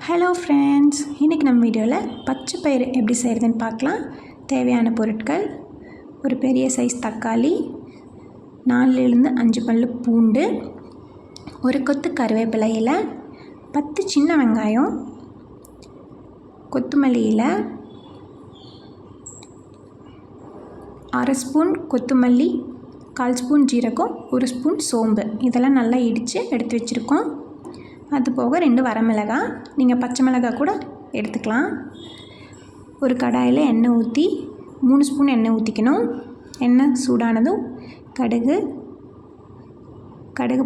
Hello friends, இன்றைக்கி நம்ம வீடியோவில் பச்சை பயிறு எப்படி செய்கிறதுன்னு பார்க்கலாம். தேவையான பொருட்கள்: ஒரு பெரிய சைஸ் தக்காளி, 4-5 பல் பூண்டு, ஒரு கொத்து கருவேப்பிலை இலை, 10 சின்ன வெங்காயம், கொத்தமல்லி இலை, 1/2 ஸ்பூன் கொத்தமல்லி, 1/4 ஸ்பூன் ஜீரகம், 1 ஸ்பூன் சோம்பு, இதெல்லாம் நல்லா இடித்து எடுத்து வச்சுருக்கோம். அது போக 2 வரமிளகாய், நீங்கள் பச்சை மிளகாய் கூட எடுத்துக்கலாம். ஒரு கடாயில் எண்ணெய் ஊற்றி 3 ஸ்பூன் எண்ணெய் ஊற்றிக்கணும். எண்ணெய் சூடானதும் கடுகு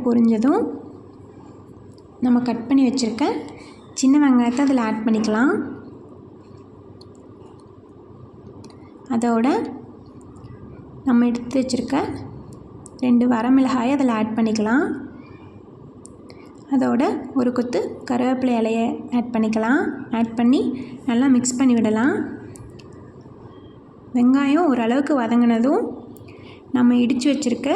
பொரிஞ்சதும் நம்ம கட் பண்ணி வச்சுருக்க சின்ன வெங்காயத்தை அதில் ஆட் பண்ணிக்கலாம். அதோட நம்ம எடுத்து வச்சுருக்க 2 வரமிளகாயை அதில் ஆட் பண்ணிக்கலாம். அதோட ஒரு கொத்து கருவேப்பிலை இலையை ஆட் பண்ணிக்கலாம். ஆட் பண்ணி நல்லா மிக்ஸ் பண்ணி விடலாம். வெங்காயம் ஓரளவுக்கு வதங்கினதும் நம்ம இடித்து வச்சுருக்க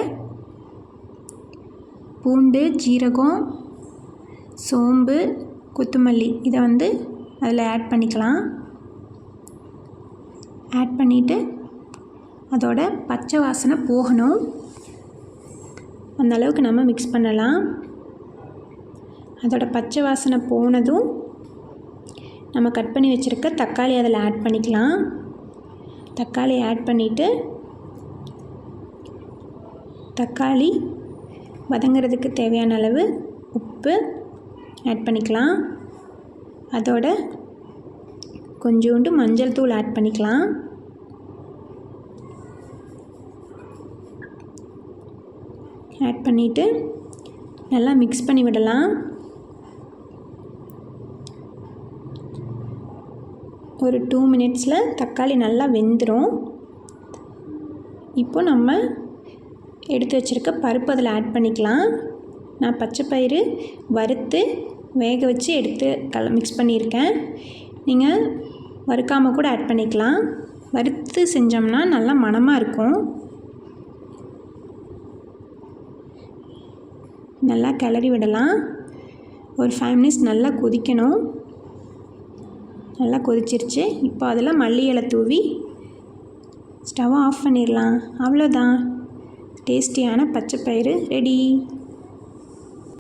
பூண்டு, ஜீரகம், சோம்பு, கொத்தமல்லி இதை அதில் ஆட் பண்ணிக்கலாம். ஆட் பண்ணிவிட்டு அதோட பச்சை வாசனை போகணும், அந்த அளவுக்கு நம்ம மிக்ஸ் பண்ணலாம். அதோட பச்சை வாசனை போனதும் நம்ம கட் பண்ணி வச்சுருக்க தக்காளி அதில் ஆட் பண்ணிக்கலாம். தக்காளி ஆட் பண்ணிவிட்டு தக்காளி வதங்கிறதுக்கு தேவையான அளவு உப்பு ஆட் பண்ணிக்கலாம். அதோட கொஞ்சோண்டு மஞ்சள் தூள் ஆட் பண்ணிக்கலாம். ஆட் பண்ணிவிட்டு நல்லா மிக்ஸ் பண்ணி விடலாம். ஒரு 2 மினிட்ஸில் தக்காளி நல்லா வெந்துடும். இப்போ நம்ம எடுத்து வச்சுருக்க பருப்பு அதில் ஆட் பண்ணிக்கலாம். நான் பச்சை பயிறு வறுத்து வேக வச்சு எடுத்து மிக்ஸ் பண்ணியிருக்கேன். நீங்கள் வறுக்காமல் கூட ஆட் பண்ணிக்கலாம். வறுத்து செஞ்சோம்னா நல்லா மணமாக இருக்கும். நல்லா கிளறி விடலாம். ஒரு 5 மினிட்ஸ் நல்லா கொதிக்கணும். நல்லா கொதிச்சிருச்சு. இப்போ அதில் மல்லி இலை தூவி ஸ்டவ்வை ஆஃப் பண்ணிடலாம். அவ்வளோதான், டேஸ்டியான பச்சை பயிறு ரெடி.